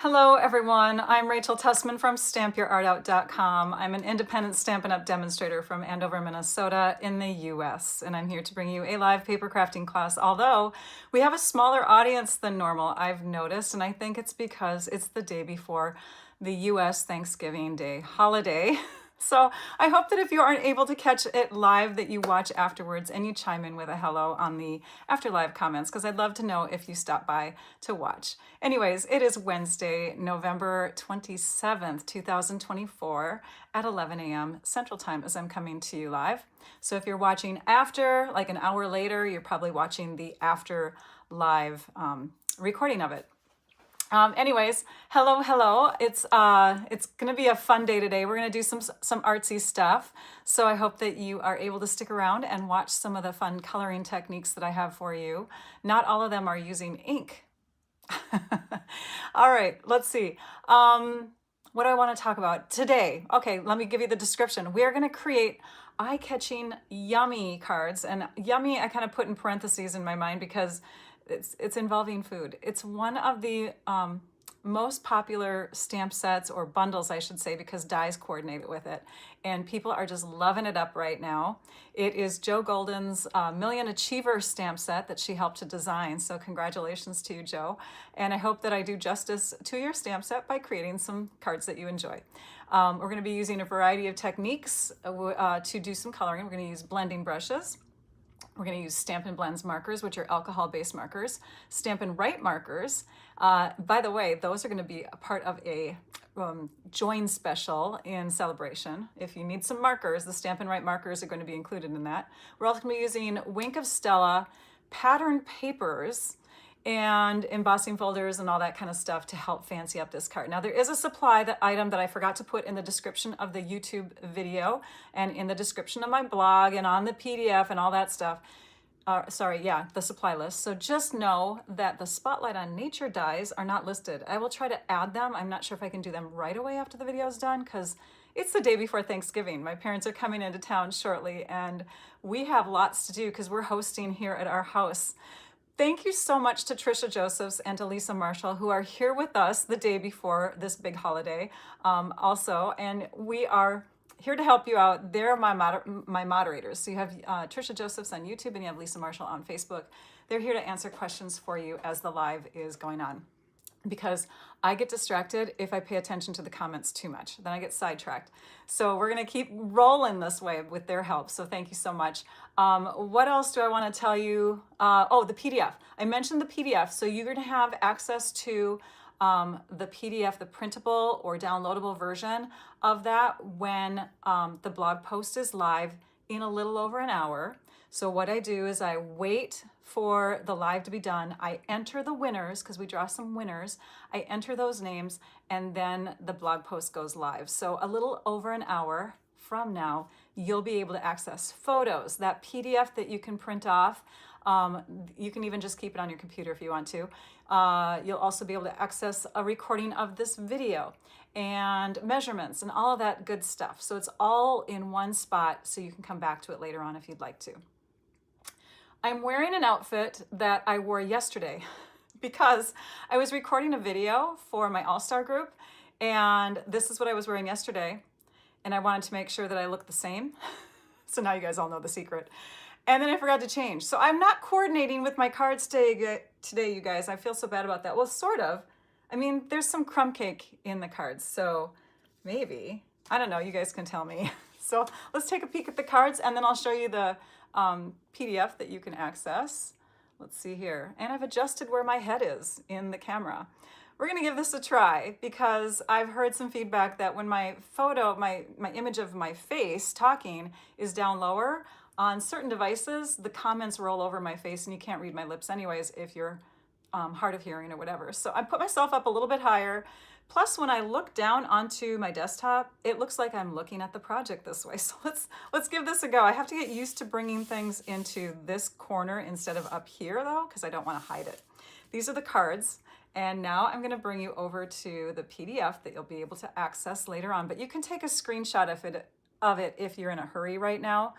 Hello everyone, I'm Rachel Tessman from stampyourartout.com. I'm an independent Stampin' Up! Demonstrator from Andover, Minnesota in the US, and I'm here to bring you a live paper crafting class, although we have a smaller audience than normal, I've noticed, and I think it's because it's the day before the US Thanksgiving Day holiday. So I hope that if you aren't able to catch it live, that you watch afterwards and you chime in with a hello on the after live comments, because I'd love to know if you stop by to watch. Anyways, it is Wednesday, November 27th, 2024 at 11 a.m. Central Time as I'm coming to you live. So if you're watching after, like an hour later, you're probably watching the after live recording of it. Anyways, hello. It's gonna be a fun day today. We're gonna do some artsy stuff. So I hope that you are able to stick around and watch some of the fun coloring techniques that I have for you. Not all of them are using ink. All right, let's see. What do I want to talk about today? Okay, let me give you the description. We are gonna create eye-catching, yummy cards, and yummy I kind of put in parentheses in my mind because it's involving food. It's one of the most popular stamp sets, or bundles I should say, because dies coordinate with it, and people are just loving it up right now. It is Jo Golden's Million Achiever stamp set that she helped to design, so congratulations to you, Jo, and I hope that I do justice to your stamp set by creating some cards that you enjoy. We're going to be using a variety of techniques to do some coloring. We're going to use blending brushes. We're going to use Stampin' Blends markers, which are alcohol-based markers, Stampin' Write markers. By the way, those are going to be a part of a join special in celebration. If you need some markers, the Stampin' Write markers are going to be included in that. We're also going to be using Wink of Stella pattern papers and embossing folders and all that kind of stuff to help fancy up this card. Now there is a supply item that I forgot to put in the description of the YouTube video and in the description of my blog and on the PDF and all that stuff. The supply list. So just know that the Spotlight on Nature dies are not listed. I will try to add them. I'm not sure if I can do them right away after the video is done because it's the day before Thanksgiving. My parents are coming into town shortly and we have lots to do because we're hosting here at our house. Thank you so much to Trisha Josephs and to Lisa Marshall, who are here with us the day before this big holiday also, and we are here to help you out. They're my moderators. So you have Trisha Josephs on YouTube and you have Lisa Marshall on Facebook. They're here to answer questions for you as the live is going on, because I get distracted if I pay attention to the comments too much. Then I get sidetracked. So we're gonna keep rolling this way with their help. So thank you so much. What else do I wanna tell you? Oh, the PDF. I mentioned the PDF. So you're gonna have access to the PDF, the printable or downloadable version of that when the blog post is live in a little over an hour. So what I do is I wait for the live to be done. I enter the winners, because we draw some winners. I enter those names, and then the blog post goes live. So a little over an hour from now, you'll be able to access photos, that PDF that you can print off. You can even just keep it on your computer if you want to. You'll also be able to access a recording of this video and measurements and all of that good stuff. So it's all in one spot, so you can come back to it later on if you'd like to. I'm wearing an outfit that I wore yesterday because I was recording a video for my all-star group, and this is what I was wearing yesterday, and I wanted to make sure that I looked the same. So now you guys all know the secret. And then I forgot to change. So I'm not coordinating with my cards today, you guys. I feel so bad about that. Well, sort of. I mean, there's some crumb cake in the cards, so maybe. I don't know, you guys can tell me. So let's take a peek at the cards, and then I'll show you the PDF that you can access. Let's see here. And I've adjusted where my head is in the camera. We're gonna give this a try because I've heard some feedback that when my photo, my image of my face talking is down lower, on certain devices, the comments roll over my face and you can't read my lips anyways if you're hard of hearing or whatever. So I put myself up a little bit higher. Plus, when I look down onto my desktop, it looks like I'm looking at the project this way. So let's give this a go. I have to get used to bringing things into this corner instead of up here though, because I don't want to hide it. These are the cards. And now I'm going to bring you over to the PDF that you'll be able to access later on. But you can take a screenshot of it if you're in a hurry right now.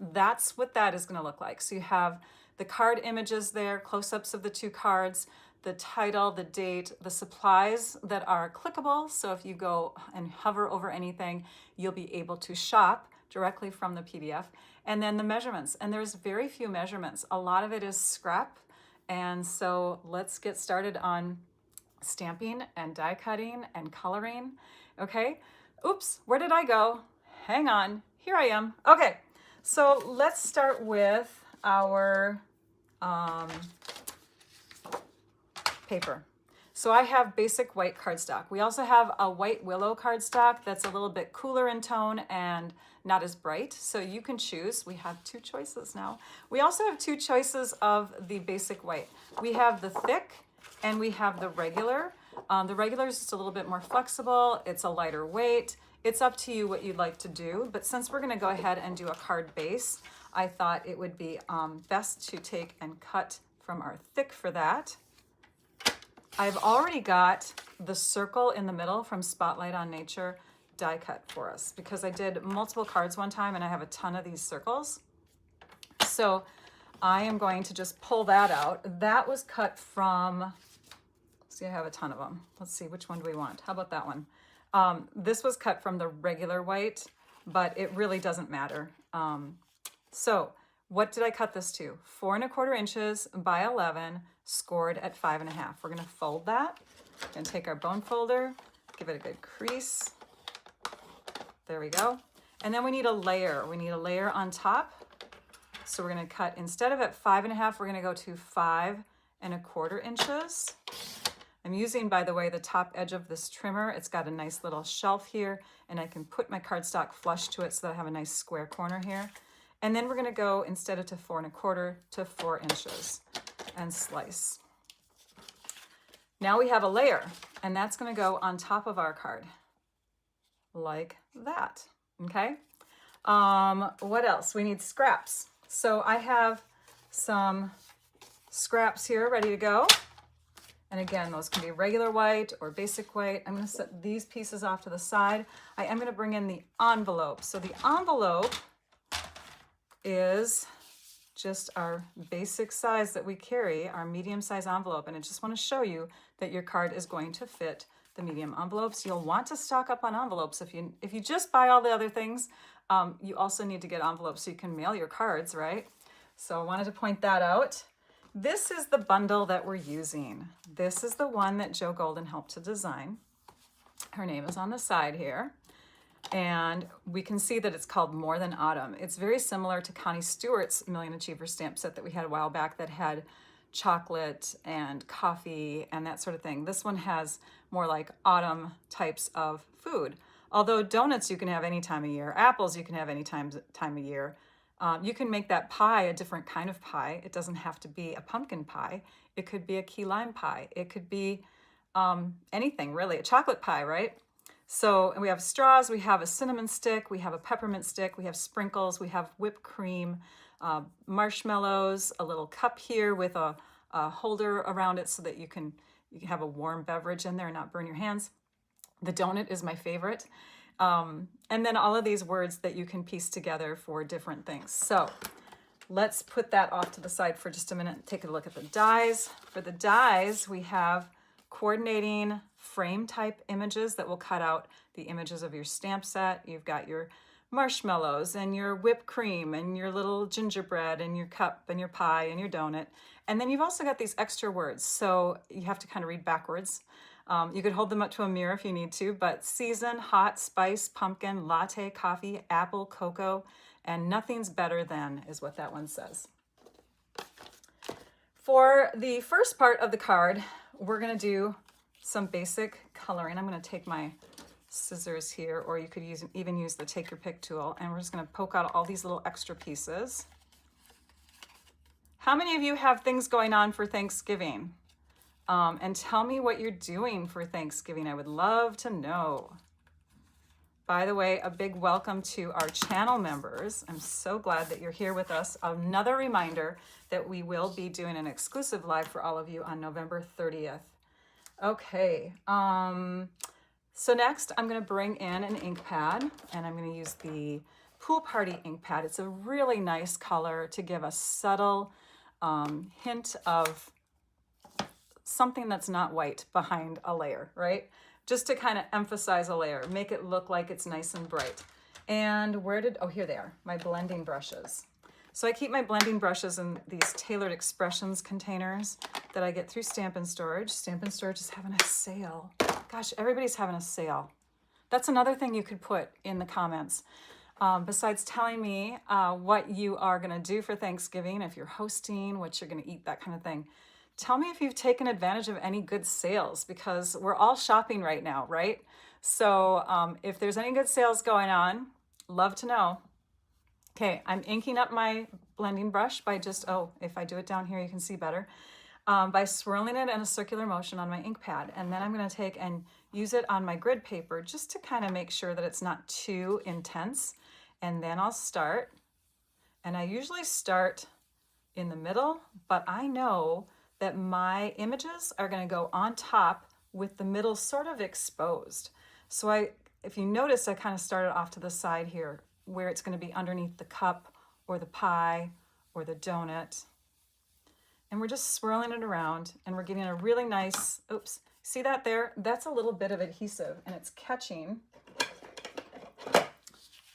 That's what that is going to look like. So you have the card images there, close-ups of the two cards, the title, the date, the supplies that are clickable. So if you go and hover over anything, you'll be able to shop directly from the PDF. And then the measurements. And there's very few measurements. A lot of it is scrap. And so let's get started on stamping and die cutting and coloring. Okay. Oops, where did I go? Hang on. Here I am. Okay. So let's start with our paper. So I have basic white cardstock. We also have a white willow cardstock that's a little bit cooler in tone and not as bright. So you can choose. We have two choices now. We also have two choices of the basic white. We have the thick and we have the regular. The regular is just a little bit more flexible. It's a lighter weight. It's up to you what you'd like to do. But since we're going to go ahead and do a card base, I thought it would be best to take and cut from our thick for that. I've already got the circle in the middle from Spotlight on Nature die cut for us because I did multiple cards one time and I have a ton of these circles. So I am going to just pull that out. That was cut from, see, I have a ton of them. Let's see, which one do we want? How about that one? This was cut from the regular white, but it really doesn't matter. So what did I cut this to? 4 1/4 inches by 11, scored at 5 1/2. We're going to fold that and take our bone folder, give it a good crease. There we go. And then we need a layer. We need a layer on top. So we're going to cut, instead of at 5 1/2, we're going to go to 5 1/4 inches. I'm using, by the way, the top edge of this trimmer. It's got a nice little shelf here, and I can put my cardstock flush to it so that I have a nice square corner here. And then we're going to go, instead of to 4 1/4, to 4 inches and slice. Now we have a layer, and that's going to go on top of our card like that. Okay. What else? We need scraps. So I have some scraps here ready to go. And again, those can be regular white or basic white. I'm going to set these pieces off to the side. I am going to bring in the envelope. So the envelope is just our basic size that we carry, our medium size envelope. And I just want to show you that your card is going to fit the medium envelopes. You'll want to stock up on envelopes. If you just buy all the other things, you also need to get envelopes so you can mail your cards, right? So I wanted to point that out. This is the bundle that we're using. This is the one that Joe Golden helped to design. Her name is on the side here. And we can see that it's called More Than Autumn. It's very similar to Connie Stewart's Million Achiever stamp set that we had a while back that had chocolate and coffee and that sort of thing. This one has more like autumn types of food. Although donuts you can have any time of year, apples you can have any time of year. You can make that pie a different kind of pie. It doesn't have to be a pumpkin pie. It could be a key lime pie. It could be anything really, a chocolate pie, right? So we have straws, we have a cinnamon stick, we have a peppermint stick, we have sprinkles, we have whipped cream, marshmallows, a little cup here with a holder around it so that you can have a warm beverage in there and not burn your hands. The donut is my favorite. And then all of these words that you can piece together for different things. So let's put that off to the side for just a minute. Take a look at the dies. For the dies, we have coordinating frame type images that will cut out the images of your stamp set. You've got your marshmallows and your whipped cream and your little gingerbread and your cup and your pie and your donut. And then you've also got these extra words. So you have to kind of read backwards. You could hold them up to a mirror if you need to, but season, hot, spice, pumpkin, latte, coffee, apple, cocoa, and nothing's better than is what that one says. For the first part of the card, we're going to do some basic coloring. I'm going to take my scissors here, or you could even use the take your pick tool, and we're just going to poke out all these little extra pieces. How many of you have things going on for Thanksgiving? And tell me what you're doing for Thanksgiving. I would love to know. By the way, a big welcome to our channel members. I'm so glad that you're here with us. Another reminder that we will be doing an exclusive live for all of you on November 30th. Okay, so next I'm going to bring in an ink pad, and I'm going to use the Pool Party ink pad. It's a really nice color to give a subtle hint of something that's not white behind a layer, right? Just to kind of emphasize a layer, make it look like it's nice and bright. And oh, here they are, my blending brushes. So I keep my blending brushes in these Tailored Expressions containers that I get through Stampin' Storage. Stampin' Storage is having a sale. Gosh, everybody's having a sale. That's another thing you could put in the comments. Besides telling me what you are going to do for Thanksgiving, if you're hosting, what you're going to eat, that kind of thing. Tell me if you've taken advantage of any good sales, because we're all shopping right now, right? So if there's any good sales going on, love to know. Okay, I'm inking up my blending brush by just, if I do it down here, you can see better, by swirling it in a circular motion on my ink pad. And then I'm going to take and use it on my grid paper just to kind of make sure that it's not too intense. And then I'll start. And I usually start in the middle, but I know that my images are going to go on top with the middle sort of exposed. So if you notice, I kind of started off to the side here, where it's going to be underneath the cup or the pie or the donut. And we're just swirling it around, and we're getting a really nice, oops, see that there? That's a little bit of adhesive, and it's catching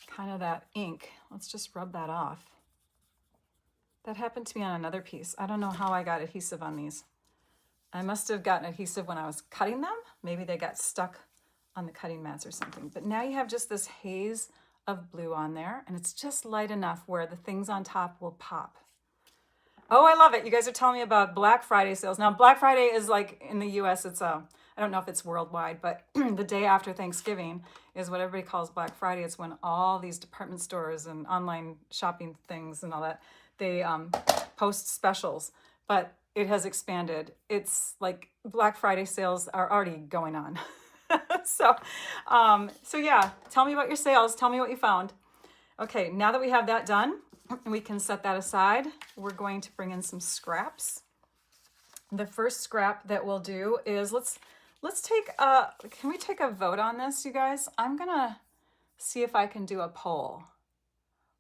kind of that ink. Let's just rub that off. That happened to me on another piece. I don't know how I got adhesive on these. I must have gotten adhesive when I was cutting them. Maybe they got stuck on the cutting mats or something. But now you have just this haze of blue on there, and it's just light enough where the things on top will pop. Oh, I love it. You guys are telling me about Black Friday sales. Now, Black Friday is like in the US, it's I don't know if it's worldwide, but the day after Thanksgiving is what everybody calls Black Friday. It's when all these department stores and online shopping things and all that, they post specials, but it has expanded. It's like Black Friday sales are already going on. So yeah, tell me about your sales. Tell me what you found. Okay, now that we have that done, we can set that aside. We're going to bring in some scraps. The first scrap that we'll do is let's take can we take a vote on this, you guys? I'm gonna see if I can do a poll.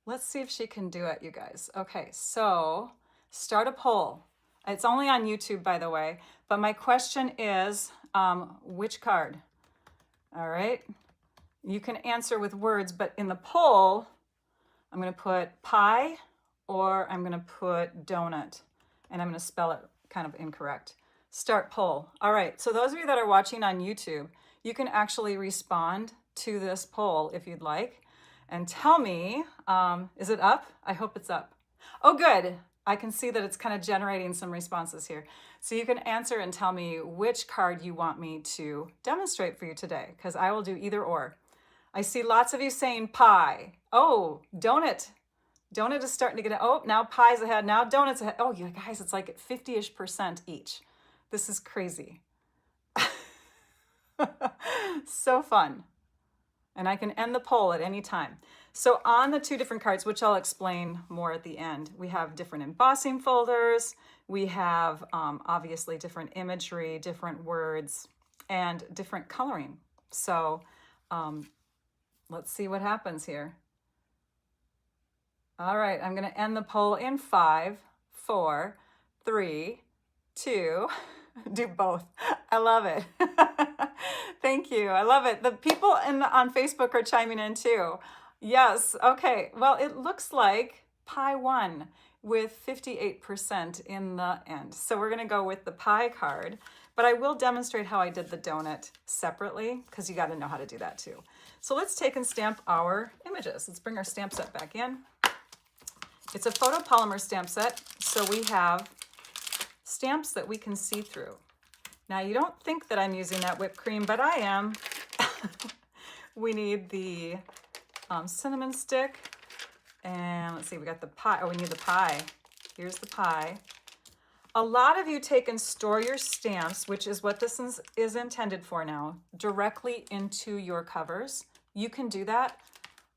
Let's see if she can do it, you guys. Okay, so start a poll. It's only on YouTube, by the way, but my question is, which card? All right, you can answer with words, but in the poll, I'm gonna put pie or I'm gonna put donut, and I'm gonna spell it kind of incorrect. Start poll. All right, so those of you that are watching on YouTube, you can actually respond to this poll if you'd like, and tell me, is it up? I hope it's up. Oh, good. I can see that it's kind of generating some responses here. So you can answer and tell me which card you want me to demonstrate for you today, because I will do either or. I see lots of you saying pie. Oh, donut. Donut is starting to get, oh, now pie's ahead. Now donut's ahead. Oh, you guys, it's like 50-ish% each. This is crazy. So fun. And I can end the poll at any time. So on the two different cards, which I'll explain more at the end, we have different embossing folders. We have obviously different imagery, different words, and different coloring. So let's see what happens here. All right, I'm going to end the poll in 5, 4, 3, 2. Do both. I love it. Thank you. I love it. The people on Facebook are chiming in too. Yes. Okay. Well, it looks like pie won with 58% in the end. So we're going to go with the pie card, but I will demonstrate how I did the donut separately, because you got to know how to do that too. So let's take and stamp our images. Let's bring our stamp set back in. It's a photopolymer stamp set, so we have stamps that we can see through. Now, you don't think that I'm using that whipped cream, but I am. We need the cinnamon stick, and let's see, we got the pie. Oh, we need the pie. Here's the pie. A lot of you take and store your stamps, which is what this is intended for now, directly into your covers. You can do that.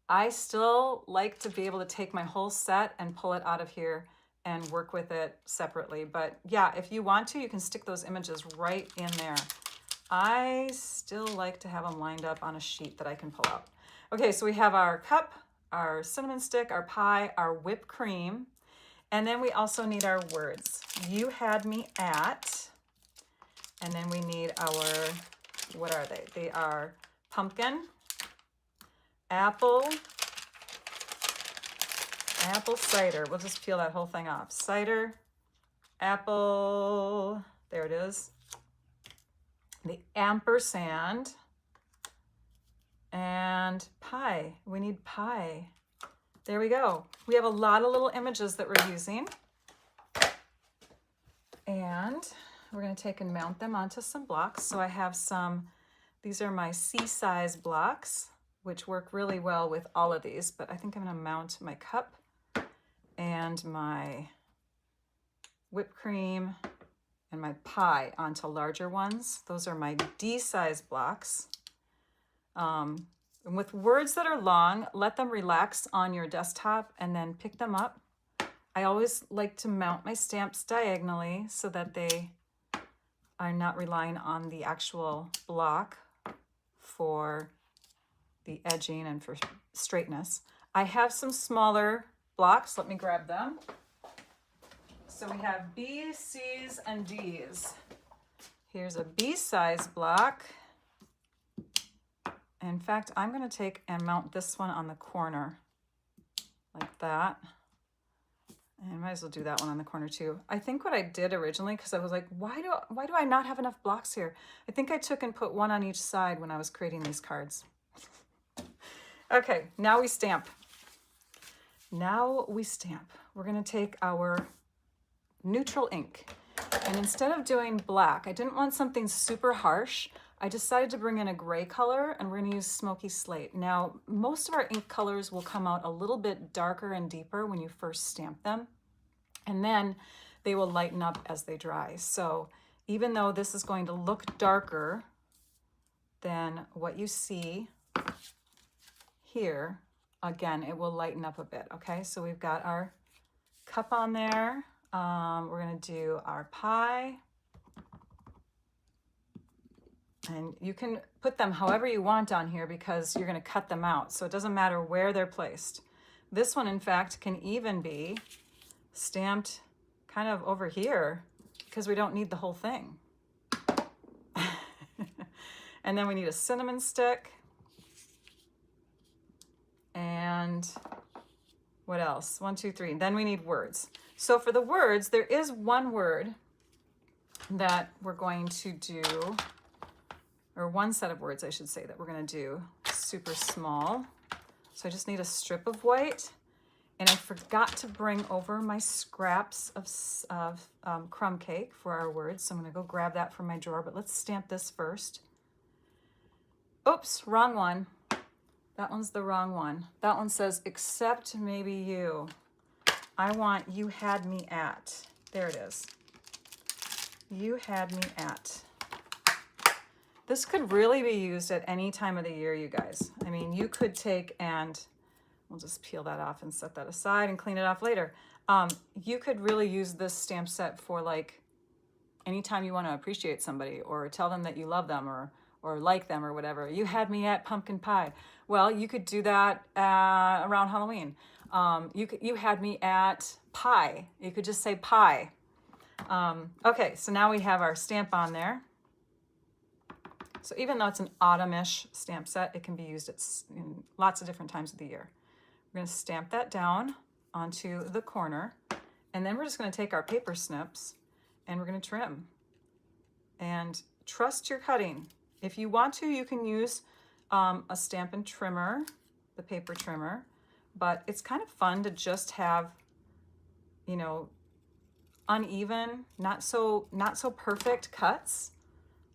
I still like to be able to take my whole set and pull it out of here and work with it separately. But yeah, if you want to, you can stick those images right in there. I still like to have them lined up on a sheet that I can pull out. Okay, so we have our cup, our cinnamon stick, our pie, our whipped cream, and then we also need our words. You had me at, And then we need our, what are they? They are pumpkin, apple cider. We'll just peel that whole thing off. Cider, apple, there it is. The ampersand, and pie. We need pie. There we go. We have a lot of little images that we're using. And we're going to take and mount them onto some blocks. So I have some, these are my C-size blocks, which work really well with all of these, but I think I'm going to mount my cup and my whipped cream and my pie onto larger ones. Those are my D-size blocks. And with words that are long, let them relax on your desktop and then pick them up. I always like to mount my stamps diagonally so that they are not relying on the actual block for the edging and for straightness. I have some smaller blocks. Let me grab them. So we have B, C's, and D's. Here's a B-size block. In fact, I'm going to take and mount this one on the corner like that. And I might as well do that one on the corner too. I think what I did originally, because I was like, why do I not have enough blocks here? I think I took and put one on each side when I was creating these cards. Okay, now we stamp. Now we stamp. We're going to take our neutral ink. And instead of doing black, I didn't want something super harsh. I decided to bring in a gray color, and we're going to use smoky slate. Now, most of our ink colors will come out a little bit darker and deeper when you first stamp them, and then they will lighten up as they dry. So even though this is going to look darker than what you see here, again, it will lighten up a bit, okay? So we've got our cup on there. We're going to do our pie. And you can put them however you want on here because you're going to cut them out. So it doesn't matter where they're placed. This one, in fact, can even be stamped kind of over here because we don't need the whole thing. And then we need a cinnamon stick. And what else? 1, 2, 3. Then we need words. So for the words, there is one word that we're going to do, or one set of words, I should say, that we're going to do super small. So I just need a strip of white. And I forgot to bring over my scraps of crumb cake for our words. So I'm going to go grab that from my drawer, but let's stamp this first. Oops, wrong one. That one's the wrong one. That one says, except maybe you. I want you had me at. There it is. You had me at. This could really be used at any time of the year, you guys. I mean, you could take and, we'll just peel that off and set that aside and clean it off later. You could really use this stamp set for like anytime you want to appreciate somebody or tell them that you love them or like them or whatever. You had me at pumpkin pie. Well, you could do that around Halloween. You had me at pie. You could just say pie. Okay, so now we have our stamp on there. So even though it's an autumn-ish stamp set, it can be used in lots of different times of the year. We're going to stamp that down onto the corner, and then we're just going to take our paper snips and we're going to trim. And trust your cutting. If you want to, you can use a Stampin' trimmer, the paper trimmer, but it's kind of fun to just have, you know, uneven, not so perfect cuts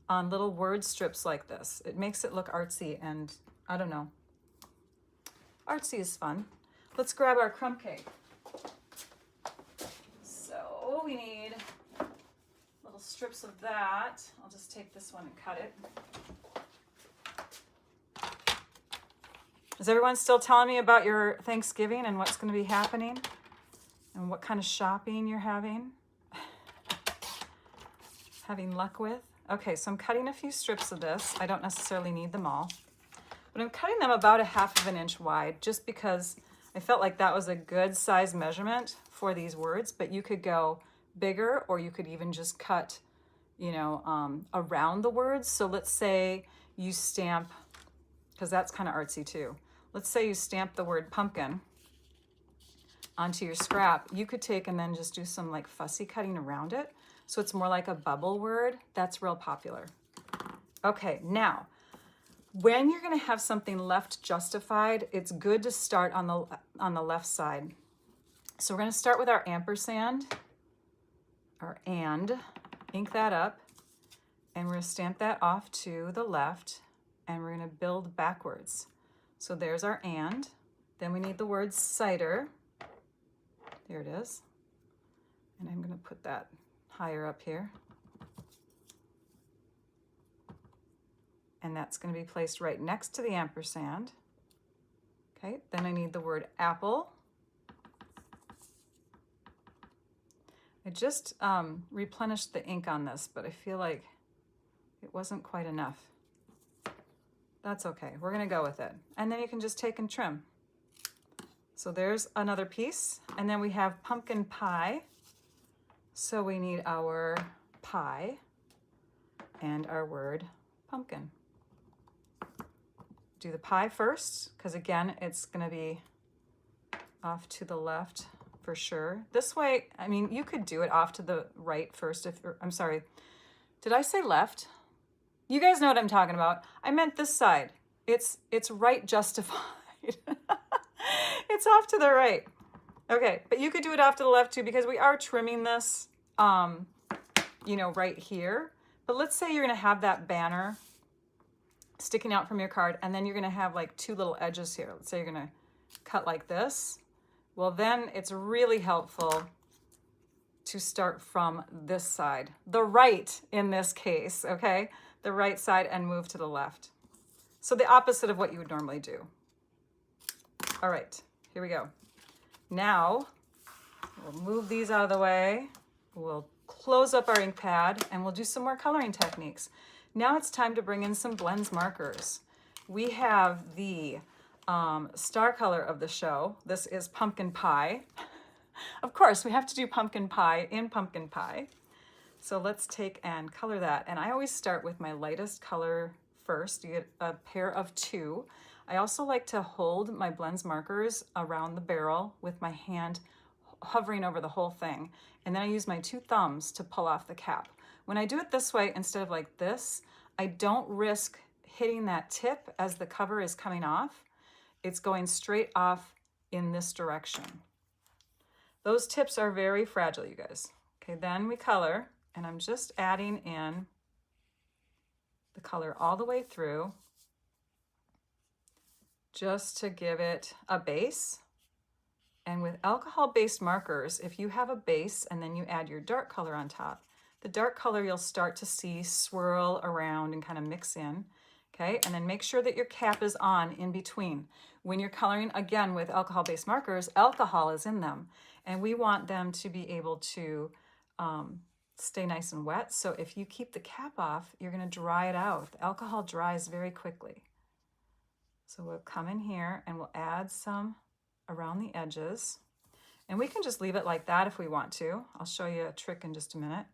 on little word strips like this. It makes it look artsy, and I don't know. Artsy is fun. Let's grab our crumb cake. So we need little strips of that. I'll just take this one and cut it. Is everyone still telling me about your Thanksgiving and what's going to be happening and what kind of shopping you're having luck with? Okay, so I'm cutting a few strips of this. I don't necessarily need them all, but I'm cutting them about 1/2 inch wide just because I felt like that was a good size measurement for these words, but you could go bigger or you could even just cut, you know, around the words. So let's say you stamp, because that's kind of artsy too. Let's say you stamp the word pumpkin onto your scrap. You could take and then just do some like fussy cutting around it. So it's more like a bubble word. That's real popular. Okay, now, when you're gonna have something left justified, it's good to start on the left side. So we're gonna start with our ampersand, our and, ink that up, and we're gonna stamp that off to the left, and we're gonna build backwards. So there's our and. Then we need the word cider. There it is. And I'm gonna put that higher up here. And that's going to be placed right next to the ampersand. Okay, then I need the word apple. I just replenished the ink on this, but I feel like it wasn't quite enough. That's okay, we're going to go with it. And then you can just take and trim. So there's another piece. And then we have pumpkin pie. So we need our pie and our word pumpkin. Do the pie first, because again, it's gonna be off to the left for sure. This way, I mean, you could do it off to the right first if, I'm sorry, did I say left? You guys know what I'm talking about. I meant this side. It's right justified. It's off to the right. Okay, but you could do it off to the left too, because we are trimming this, you know, right here. But let's say you're gonna have that banner sticking out from your card, and then you're gonna have like two little edges here. Let's say you're gonna cut like this. Well, then it's really helpful to start from this side, the right in this case, okay? The right side, and move to the left. So the opposite of what you would normally do. All right, here we go. Now, we'll move these out of the way. We'll close up our ink pad, and we'll do some more coloring techniques. Now it's time to bring in some blends markers. We have the star color of the show. This is pumpkin pie. Of course, we have to do pumpkin pie in pumpkin pie. So let's take and color that. And I always start with my lightest color first. You get a pair of two. I also like to hold my blends markers around the barrel with my hand hovering over the whole thing. And then I use my two thumbs to pull off the cap. When I do it this way instead of like this, I don't risk hitting that tip as the cover is coming off. It's going straight off in this direction. Those tips are very fragile, you guys. Okay, then we color, and I'm just adding in the color all the way through just to give it a base. And with alcohol-based markers, if you have a base and then you add your dark color on top, the dark color you'll start to see swirl around and kind of mix in, okay? And then make sure that your cap is on in between. When you're coloring, again, with alcohol-based markers, alcohol is in them, and we want them to be able to stay nice and wet. So if you keep the cap off, you're gonna dry it out. The alcohol dries very quickly. So we'll come in here and we'll add some around the edges. And we can just leave it like that if we want to. I'll show you a trick in just a minute.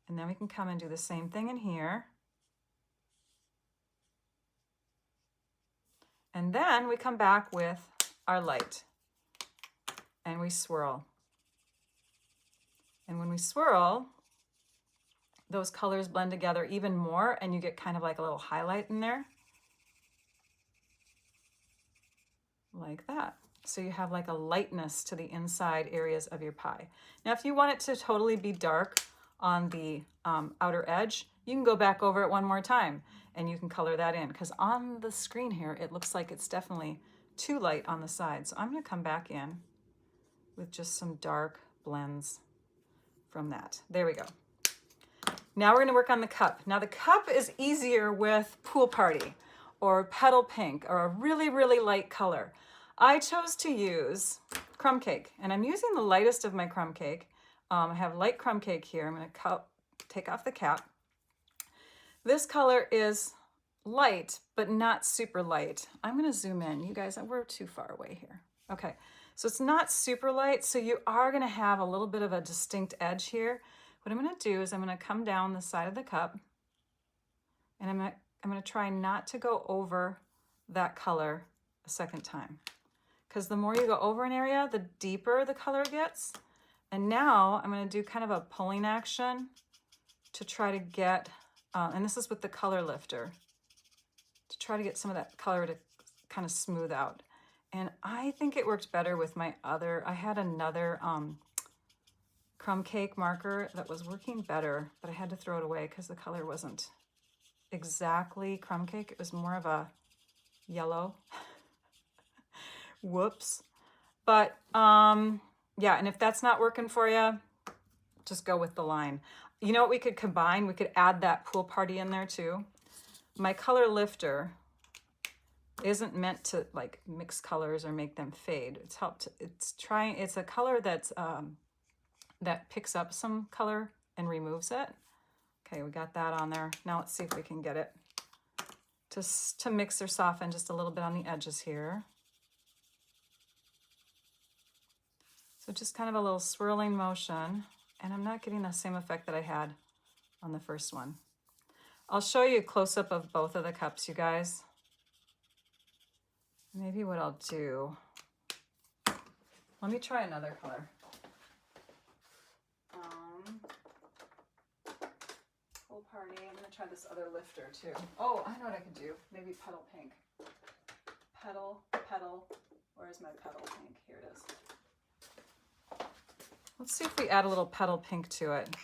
And then we can come and do the same thing in here. And then we come back with our light and we swirl. And when we swirl, those colors blend together even more, and you get kind of like a little highlight in there. Like that. So you have like a lightness to the inside areas of your pie. Now, if you want it to totally be dark on the outer edge, you can go back over it one more time and you can color that in, because on the screen here, it looks like it's definitely too light on the side. So I'm gonna come back in with just some dark blends from that. There we go. Now we're gonna work on the cup. Now the cup is easier with Pool Party or Petal Pink or a really, really light color. I chose to use crumb cake, and I'm using the lightest of my crumb cake. I have light crumb cake here. I'm gonna take off the cap. This color is light, but not super light. I'm gonna zoom in. You guys, we're too far away here. Okay, so it's not super light, so you are gonna have a little bit of a distinct edge here, What I'm going to do is I'm going to come down the side of the cup, and I'm going to try not to go over that color a second time, because the more you go over an area, the deeper the color gets. And now I'm going to do kind of a pulling action to try to get, and this is with the color lifter, to try to get some of that color to kind of smooth out. And I think it worked better with my other, I had another crumb cake marker that was working better, but I had to throw it away because the color wasn't exactly crumb cake. It was more of a yellow. Whoops. But yeah, and if that's not working for you, just go with the line. You know what we could combine? We could add that pool party in there too. My color lifter isn't meant to like mix colors or make them fade. It's a color that's that picks up some color and removes it. Okay, we got that on there. Now let's see if we can get it to mix or soften just a little bit on the edges here. So just kind of a little swirling motion, and I'm not getting the same effect that I had on the first one. I'll show you a close-up of both of the cups, you guys. Maybe what I'll do, let me try another color. Pool party, I'm gonna try this other lifter too. Oh, I know what I could do. Maybe petal pink. Petal, where's my petal pink? Here it is. Let's see if we add a little petal pink to it.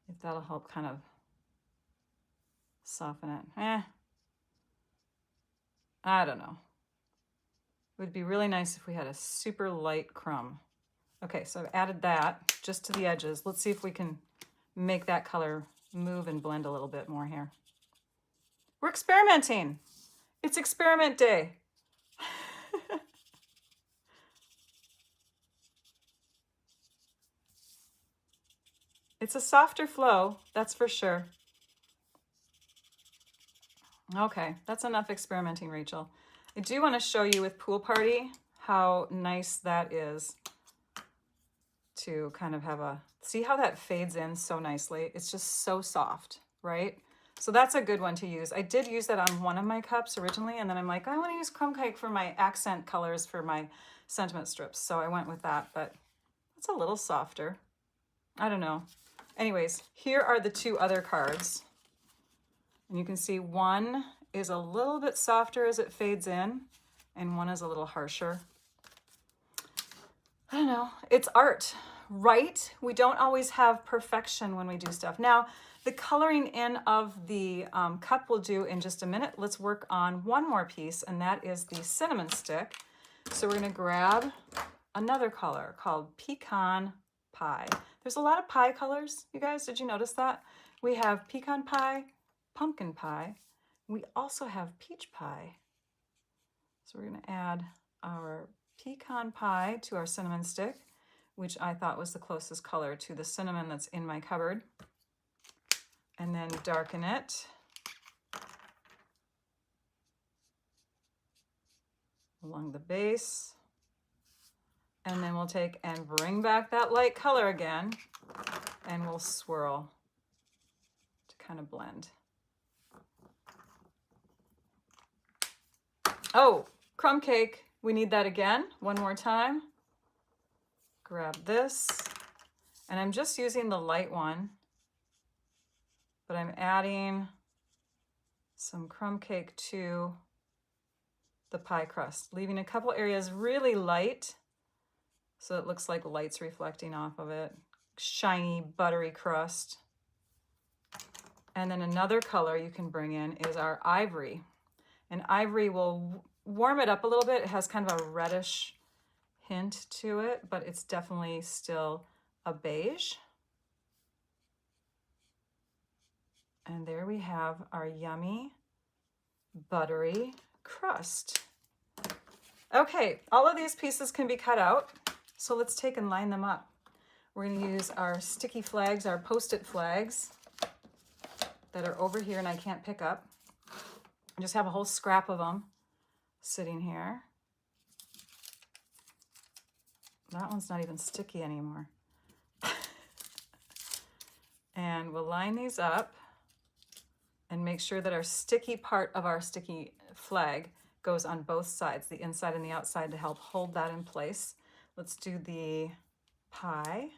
If that'll help kind of soften it. I don't know. It would be really nice if we had a super light crumb. Okay, so I've added that just to the edges. Let's see if we can make that color move and blend a little bit more here. We're experimenting. It's experiment day. It's a softer flow, that's for sure. Okay, that's enough experimenting, Rachel. I do want to show you with Pool Party how nice that is to kind of have a, see how that fades in so nicely? It's just so soft, right? So that's a good one to use. I did use that on one of my cups originally, and then I'm like, I want to use crumb cake for my accent colors for my sentiment strips. So I went with that, but it's a little softer. I don't know. Anyways, here are the two other cards. And you can see one is a little bit softer as it fades in, and one is a little harsher. I don't know, it's art, right? We don't always have perfection when we do stuff. Now, the coloring in of the cup we'll do in just a minute. Let's work on one more piece, and that is the cinnamon stick. So we're gonna grab another color called Pecan Pie. There's a lot of pie colors, you guys, did you notice that? We have pecan pie, pumpkin pie. We also have peach pie. So we're gonna add our pecan pie to our cinnamon stick, which I thought was the closest color to the cinnamon that's in my cupboard. And then darken it along the base. And then we'll take and bring back that light color again, and we'll swirl to kind of blend. Oh, crumb cake. We need that again, one more time. Grab this, and I'm just using the light one, but I'm adding some crumb cake to the pie crust, leaving a couple areas really light so it looks like light's reflecting off of it. Shiny, buttery crust. And then another color you can bring in is our ivory. And ivory will warm it up a little bit. It has kind of a reddish hint to it, but it's definitely still a beige. And there we have our yummy, buttery crust. Okay, all of these pieces can be cut out. So let's take and line them up. We're going to use our sticky flags, our Post-it flags that are over here and I can't pick up. I just have a whole scrap of them sitting here. That one's not even sticky anymore. And we'll line these up and make sure that our sticky part of our sticky flag goes on both sides, the inside and the outside, to help hold that in place. Let's do the pie.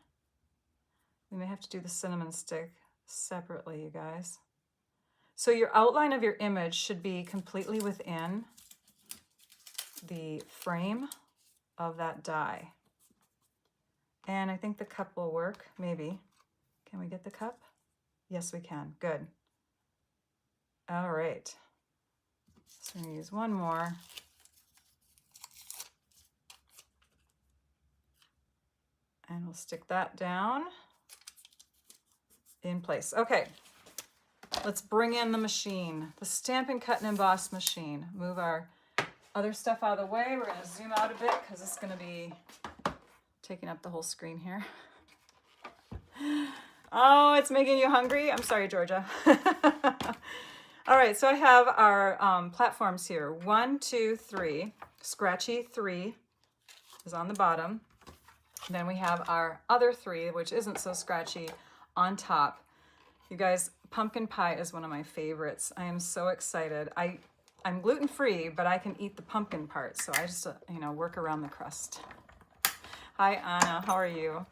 We may have to do the cinnamon stick separately, you guys. So your outline of your image should be completely within the frame of that die. And I think the cup will work, maybe. Can we get the cup? Yes, we can. Good. All right. So I'm going to use one more. And we'll stick that down in place. Okay. Let's bring in the machine, the Stampin' Cut and Emboss machine. Move our other stuff out of the way. We're going to zoom out a bit because it's going to be taking up the whole screen here. Oh, it's making you hungry? I'm sorry, Georgia. All right, so I have our platforms here. 1, 2, 3. Scratchy 3 is on the bottom. Then we have our other 3, which isn't so scratchy, on top. You guys, pumpkin pie is one of my favorites. I am so excited. I'm gluten-free, but I can eat the pumpkin part, so I just, work around the crust. Hi, Anna. How are you?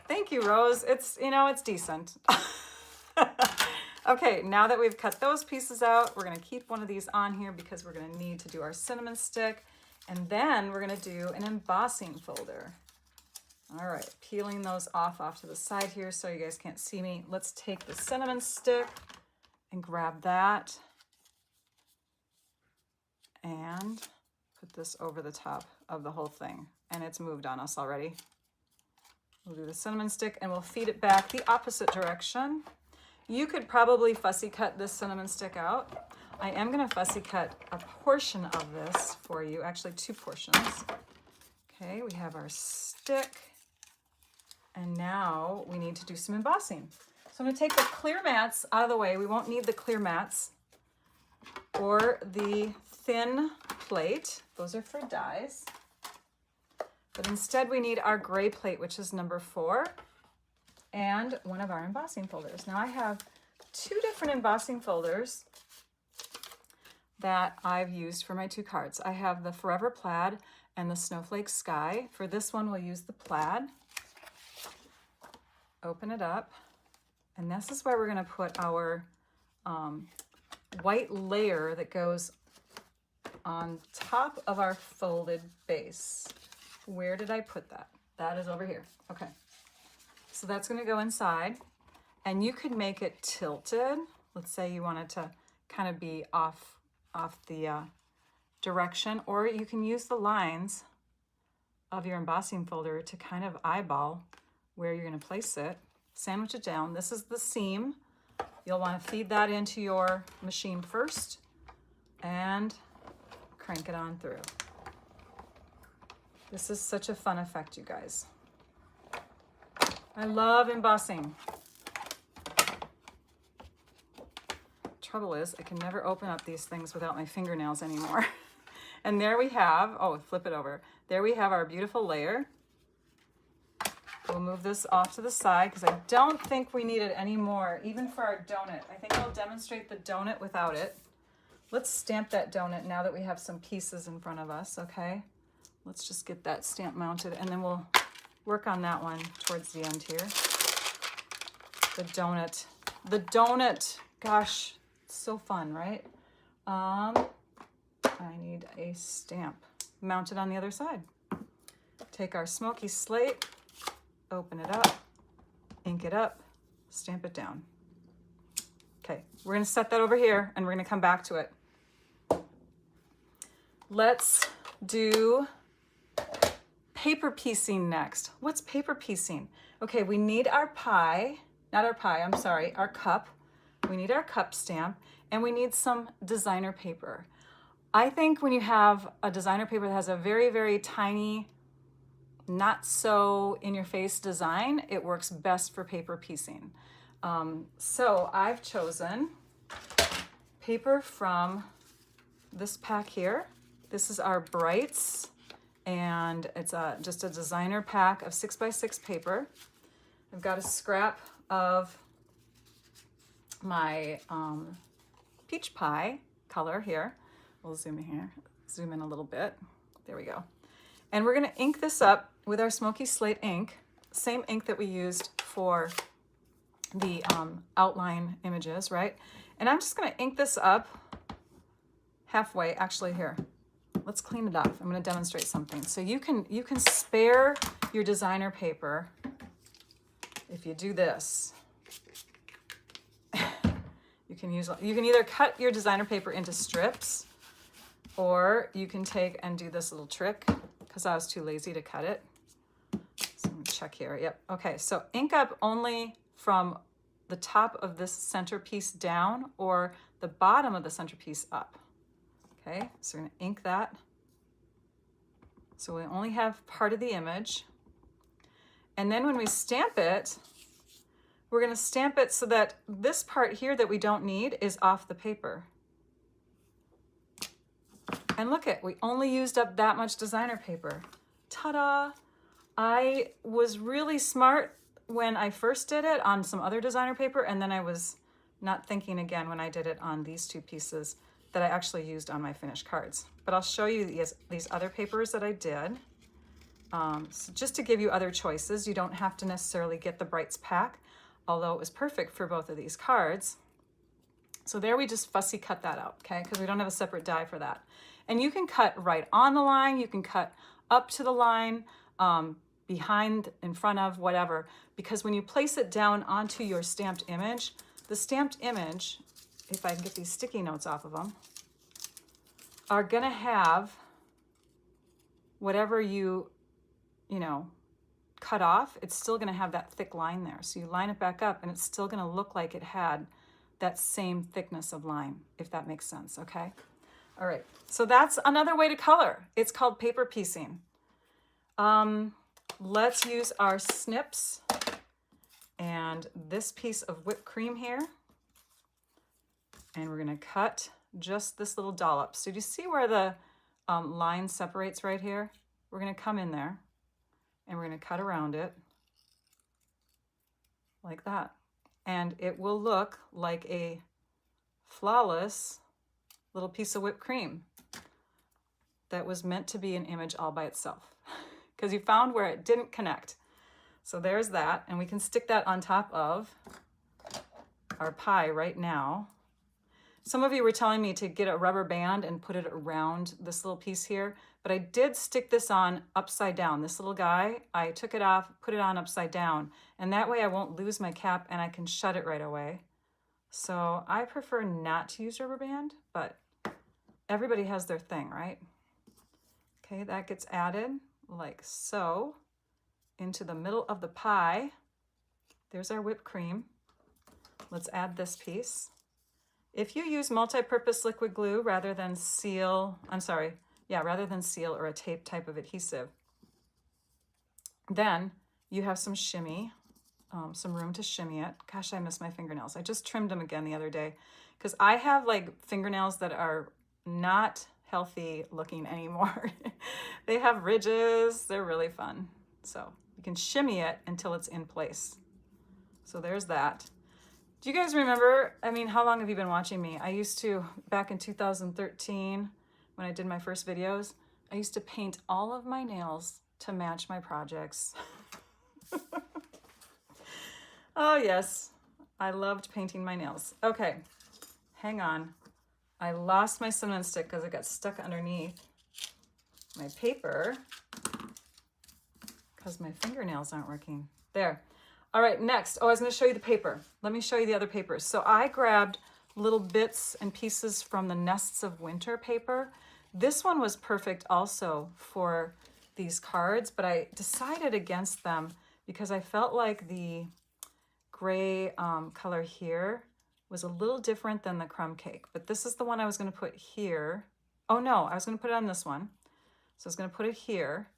Thank you, Rose. It's decent. Okay, now that we've cut those pieces out, we're going to keep one of these on here because we're going to need to do our cinnamon stick, and then we're going to do an embossing folder. All right, peeling those off to the side here so you guys can't see me. Let's take the cinnamon stick and grab that and put this over the top of the whole thing. And it's moved on us already. We'll do the cinnamon stick and we'll feed it back the opposite direction. You could probably fussy cut this cinnamon stick out. I am going to fussy cut a portion of this for you, actually 2 portions. Okay, we have our stick. And now we need to do some embossing. So I'm going to take the clear mats out of the way. We won't need the clear mats or the thin plate. Those are for dies. But instead we need our gray plate, which is number 4, and one of our embossing folders. Now I have 2 different embossing folders that I've used for my 2 cards. I have the Forever Plaid and the Snowflake Sky. For this one, we'll use the plaid. Open it up, and this is where we're going to put our white layer that goes on top of our folded base. Where did I put that? That is over here. Okay, so that's going to go inside, and you could make it tilted. Let's say you wanted to kind of be off the direction, or you can use the lines of your embossing folder to kind of eyeball where you're going to place it. Sandwich it down. This is the seam. You'll want to feed that into your machine first and crank it on through. This is such a fun effect, you guys. I love embossing. Trouble is, I can never open up these things without my fingernails anymore. And there we have, oh, flip it over. There we have our beautiful layer. We'll move this off to the side because I don't think we need it anymore, even for our donut. I think I'll demonstrate the donut without it. Let's stamp that donut now that we have some pieces in front of us, okay? Let's just get that stamp mounted, and then we'll work on that one towards the end here. The donut. The donut. Gosh, it's so fun, right? I need a stamp mounted on the other side. Take our smoky slate, open it up, ink it up, stamp it down. Okay, we're going to set that over here, and we're going to come back to it. Let's do paper piecing next. What's paper piecing? Okay, we need our pie, not our pie, I'm sorry, our cup. We need our cup stamp, and we need some designer paper. I think when you have a designer paper that has a very, very tiny, not so in your face design, it works best for paper piecing. So I've chosen paper from this pack here. This is our Brights, and it's just a designer pack of 6x6 paper. I've got a scrap of my peach pie color here. We'll zoom in here, zoom in a little bit. There we go. And we're gonna ink this up with our smoky slate ink, same ink that we used for the outline images, right? And I'm just gonna ink this up halfway. Actually, here, let's clean it up. I'm gonna demonstrate something. So you can spare your designer paper if you do this. You can either cut your designer paper into strips, or you can take and do this little trick, because I was too lazy to cut it. So I'm gonna check here. Yep. Okay, so ink up only from the top of this centerpiece down, or the bottom of the centerpiece up. Okay, so we're gonna ink that. So we only have part of the image. And then when we stamp it, we're gonna stamp it so that this part here that we don't need is off the paper. And look at, we only used up that much designer paper. Ta-da! I was really smart when I first did it on some other designer paper, and then I was not thinking again when I did it on these two pieces that I actually used on my finished cards. But I'll show you these other papers that I did. So just to give you other choices, you don't have to necessarily get the Brights pack, although it was perfect for both of these cards. So there we just fussy cut that out, okay? Because we don't have a separate die for that. And you can cut right on the line, you can cut up to the line, behind, in front of, whatever. Because when you place it down onto your stamped image, the stamped image, if I can get these sticky notes off of them, are gonna have whatever you know, cut off, it's still gonna have that thick line there. So you line it back up and it's still gonna look like it had that same thickness of line, if that makes sense, okay? All right, so that's another way to color. It's called paper piecing. Let's use our snips and this piece of whipped cream here. And we're gonna cut just this little dollop. So do you see where the line separates right here? We're gonna come in there and we're gonna cut around it like that. And it will look like a flawless little piece of whipped cream that was meant to be an image all by itself, because you found where it didn't connect. So there's that, and we can stick that on top of our pie right now. Some of you were telling me to get a rubber band and put it around this little piece here, but I did stick this on upside down. This little guy, I took it off, put it on upside down, and that way I won't lose my cap and I can shut it right away. So I prefer not to use rubber band, but everybody has their thing, right? Okay, that gets added like so into the middle of the pie. There's our whipped cream. Let's add this piece. If you use multi-purpose liquid glue rather than seal, rather than seal or a tape type of adhesive, then you have some shimmy, some room to shimmy it. Gosh, I miss my fingernails. I just trimmed them again the other day because I have like fingernails that are not healthy looking anymore. They have ridges, they're really fun. So you can shimmy it until it's in place. So there's that. Do you guys remember, I mean, how long have you been watching me? I used to, back in 2013, when I did my first videos, I used to paint all of my nails to match my projects. Oh yes, I loved painting my nails. Okay, hang on. I lost my cinnamon stick because it got stuck underneath my paper because my fingernails aren't working. There. All right, next. Oh, I was going to show you the paper. Let me show you the other papers. So I grabbed little bits and pieces from the Nests of Winter paper. This one was perfect also for these cards, but I decided against them because I felt like the gray color here was a little different than the crumb cake. But this is the one I was going to put here. Oh no, I was going to put it on this one. So I was going to put it here.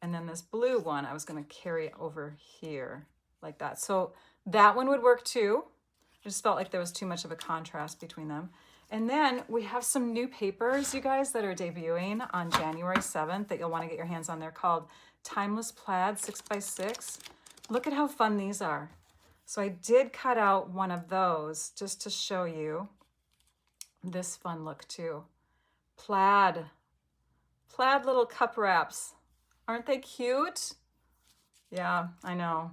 And then this blue one, I was going to carry it over here like that. So that one would work too. I just felt like there was too much of a contrast between them. And then we have some new papers, you guys, that are debuting on January 7th that you'll want to get your hands on. They're called Timeless Plaid 6x6. Look at how fun these are. So I did cut out one of those just to show you this fun look too. Plaid little cup wraps. Aren't they cute? Yeah, I know.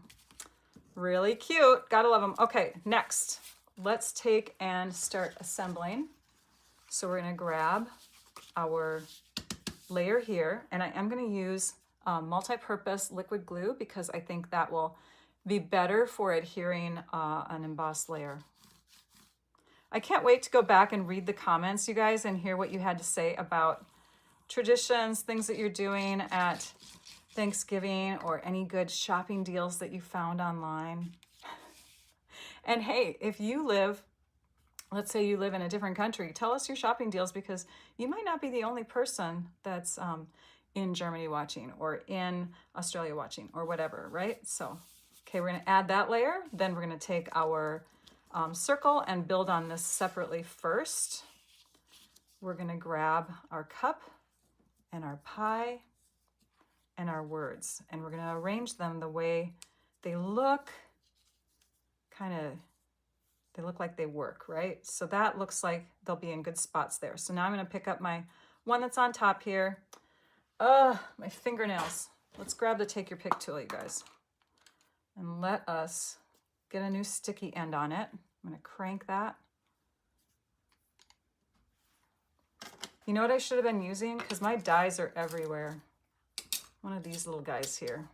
Really cute. Gotta love them. Okay, next, let's take and start assembling. So we're gonna grab our layer here, and I am gonna use multi-purpose liquid glue because I think that will be better for adhering an embossed layer. I can't wait to go back and read the comments, you guys, and hear what you had to say about traditions, things that you're doing at Thanksgiving, or any good shopping deals that you found online. And hey, if you live, let's say you live in a different country, tell us your shopping deals, because you might not be the only person that's in Germany watching, or in Australia watching, or whatever, right? So, okay, we're gonna add that layer. Then we're gonna take our circle and build on this separately first. We're gonna grab our cup and our pie and our words, and we're gonna arrange them the way they look, they look like they work, right? So that looks like they'll be in good spots there. So now I'm gonna pick up my one that's on top here. My fingernails. Let's grab the take your pick tool, you guys, and let us get a new sticky end on it. I'm gonna crank that. You know what I should have been using? Because my dies are everywhere. One of these little guys here.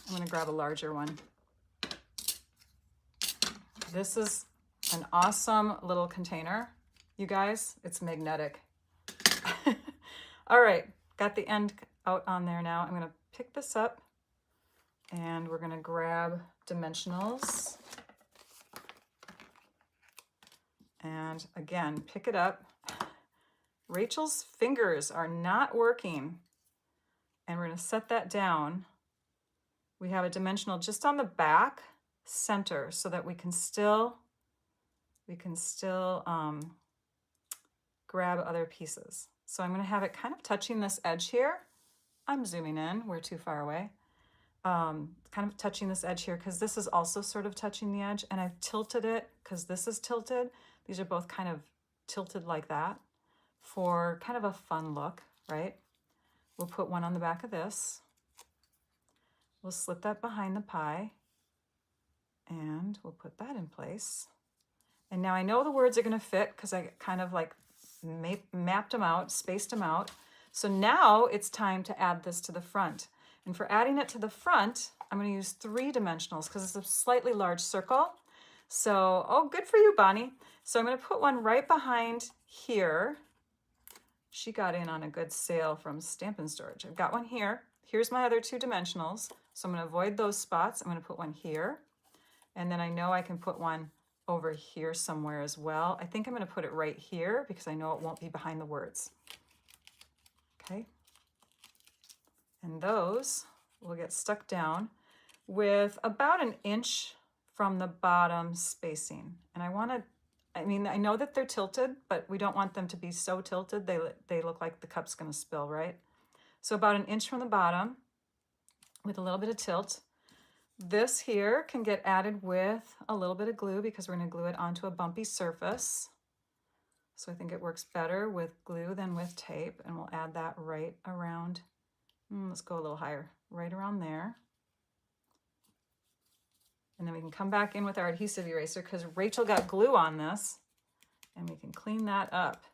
I'm gonna grab a larger one. This is an awesome little container, you guys. It's magnetic. All right, got the end out on there now. I'm gonna pick this up and we're gonna grab dimensionals. And again, pick it up. Rachel's fingers are not working. And we're gonna set that down. We have a dimensional just on the back center so that we can still grab other pieces. So I'm gonna have it kind of touching this edge here. I'm zooming in, we're too far away. Kind of touching this edge here because this is also sort of touching the edge, and I've tilted it because this is tilted. These are both kind of tilted like that for kind of a fun look, right? We'll put one on the back of this. We'll slip that behind the pie and we'll put that in place. And now I know the words are gonna fit because I kind of like mapped them out, spaced them out. So now it's time to add this to the front. And for adding it to the front, I'm gonna use 3 dimensionals because it's a slightly large circle. So, oh, good for you, Bonnie. So I'm gonna put one right behind here. She got in on a good sale from Stampin' Storage. I've got one here. Here's my other 2 dimensionals. So I'm gonna avoid those spots. I'm gonna put one here. And then I know I can put one over here somewhere as well. I think I'm gonna put it right here because I know it won't be behind the words. Okay. And those will get stuck down with about 1 inch from the bottom spacing. And I know that they're tilted, but we don't want them to be so tilted they look like the cup's gonna spill, right? So about 1 inch from the bottom with a little bit of tilt. This here can get added with a little bit of glue because we're gonna glue it onto a bumpy surface. So I think it works better with glue than with tape, and we'll add that right around, let's go a little higher, right around there. And then we can come back in with our adhesive eraser because Rachel got glue on this, and we can clean that up.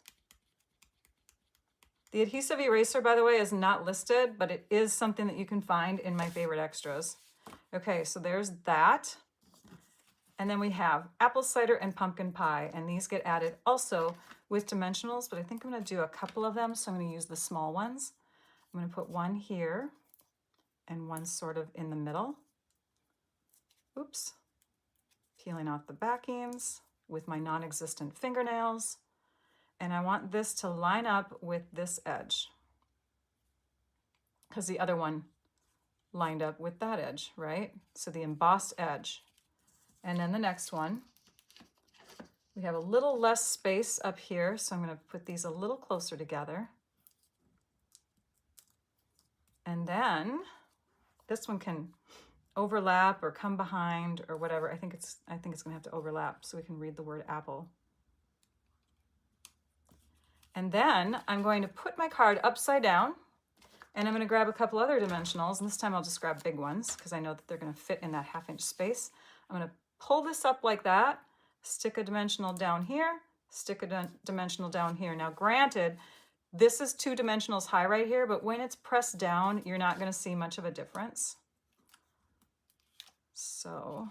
The adhesive eraser, by the way, is not listed, but it is something that you can find in my favorite extras. Okay, so there's that. And then we have apple cider and pumpkin pie, and these get added also with dimensionals, but I think I'm gonna do a couple of them, so I'm gonna use the small ones. I'm gonna put one here and one sort of in the middle. Oops, peeling off the backings with my non-existent fingernails. And I want this to line up with this edge because the other one lined up with that edge, right? So the embossed edge. And then the next one, we have a little less space up here, so I'm gonna put these a little closer together. And then this one can overlap or come behind or whatever. I think it's gonna have to overlap so we can read the word apple. And then I'm going to put my card upside down, and I'm going to grab a couple other dimensionals, and this time I'll just grab big ones because I know that they're going to fit in that 1/2 inch space. I'm going to pull this up like that, stick a dimensional down here, stick a dimensional down here. Now granted, this is 2 dimensionals high right here, but when it's pressed down, you're not going to see much of a difference. So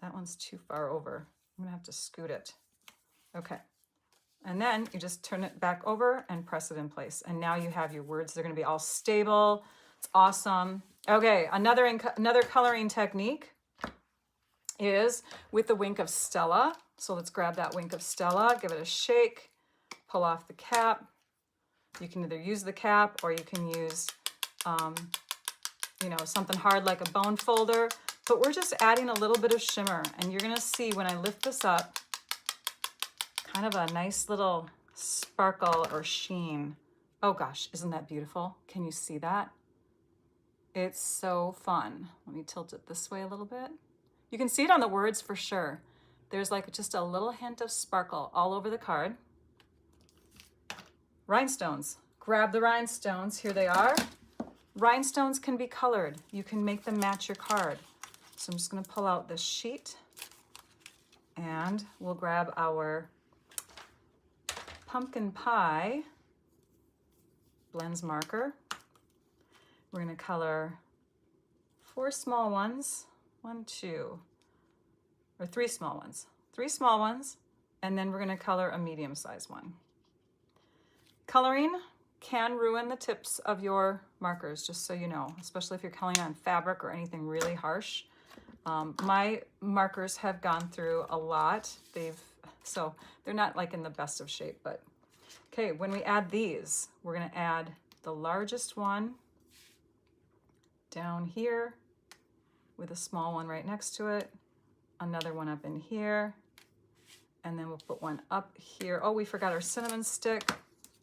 that one's too far over. I'm going to have to scoot it. Okay. And then you just turn it back over and press it in place. And now you have your words. They're going to be all stable. It's awesome. Okay, another coloring technique is with the wink of Stella. So let's grab that wink of Stella, give it a shake, pull off the cap. You can either use the cap or you can use, you know, something hard like a bone folder. But we're just adding a little bit of shimmer. And you're going to see when I lift this up, kind of a nice little sparkle or sheen. Oh gosh, isn't that beautiful? Can you see that? It's so fun. Let me tilt it this way a little bit. You can see it on the words for sure. There's like just a little hint of sparkle all over the card. Rhinestones. Grab the rhinestones. Here they are. Rhinestones can be colored. You can make them match your card. So I'm just going to pull out this sheet and we'll grab our pumpkin pie blends marker. We're going to color 4 small ones, 1, 2, or 3 small ones, 3 small ones, and then we're going to color a medium-sized one. Coloring can ruin the tips of your markers, just so you know, especially if you're coloring on fabric or anything really harsh. My markers have gone through a lot. So they're not like in the best of shape, but okay, when we add these, we're going to add the largest one down here with a small one right next to it, another one up in here, and then we'll put one up here. Oh, we forgot our cinnamon stick.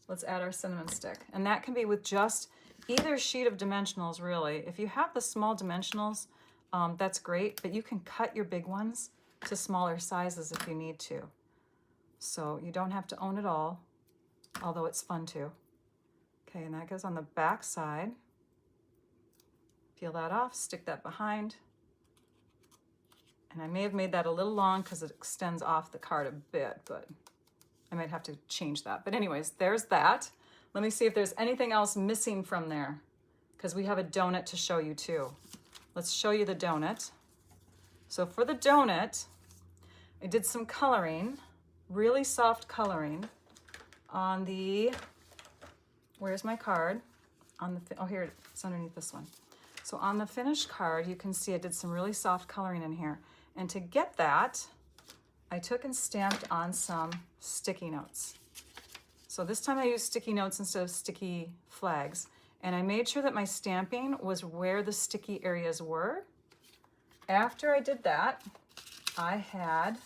Let's add our cinnamon stick. And that can be with just either sheet of dimensionals, really. If you have the small dimensionals, that's great, but you can cut your big ones to smaller sizes if you need to. So you don't have to own it all, although it's fun too. Okay, and that goes on the back side. Peel that off, stick that behind. And I may have made that a little long because it extends off the card a bit, but I might have to change that. But anyways, there's that. Let me see if there's anything else missing from there because we have a donut to show you too. Let's show you the donut. So for the donut, I did some coloring, really soft coloring on the, where's my card? On the, oh here, it's underneath this one. So on the finished card, you can see I did some really soft coloring in here. And to get that, I took and stamped on some sticky notes. So this time I used sticky notes instead of sticky flags. And I made sure that my stamping was where the sticky areas were. After I did that, I had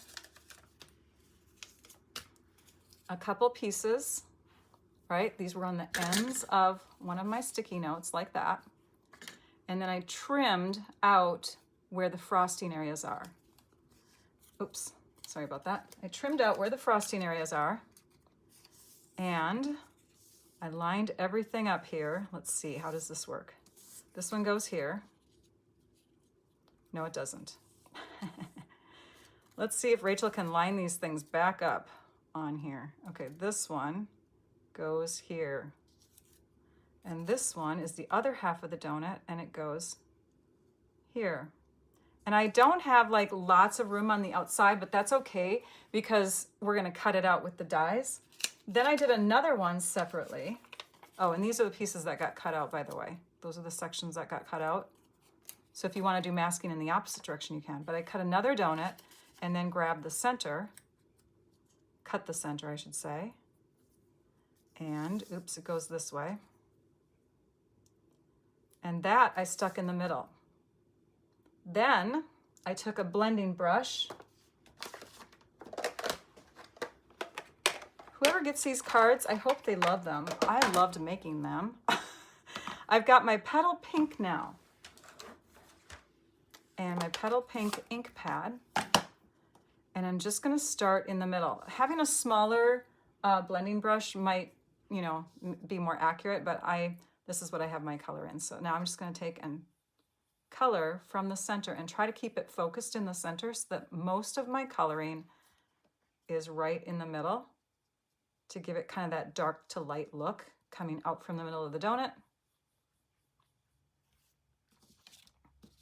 a couple pieces, right? These were on the ends of one of my sticky notes like that. And then I trimmed out where the frosting areas are. Oops, sorry about that. I trimmed out where the frosting areas are and I lined everything up here. Let's see, how does this work? This one goes here. No, it doesn't. Let's see if Rachel can line these things back up on here. Okay, this one goes here. And this one is the other half of the donut and it goes here. And I don't have like lots of room on the outside, but that's okay because we're gonna cut it out with the dies. Then I did another one separately. Oh, and these are the pieces that got cut out, by the way. Those are the sections that got cut out. So if you wanna do masking in the opposite direction, you can. But I cut another donut and then grabbed the center, cut the center, I should say. And oops, it goes this way. And that I stuck in the middle. Then I took a blending brush. Whoever gets these cards, I hope they love them. I loved making them. I've got my Petal Pink now and my Petal Pink ink pad, and I'm just going to start in the middle. Having a smaller blending brush might, you know, be more accurate, but this is what I have my color in. So now I'm just going to take and color from the center and try to keep it focused in the center so that most of my coloring is right in the middle to give it kind of that dark to light look coming out from the middle of the donut.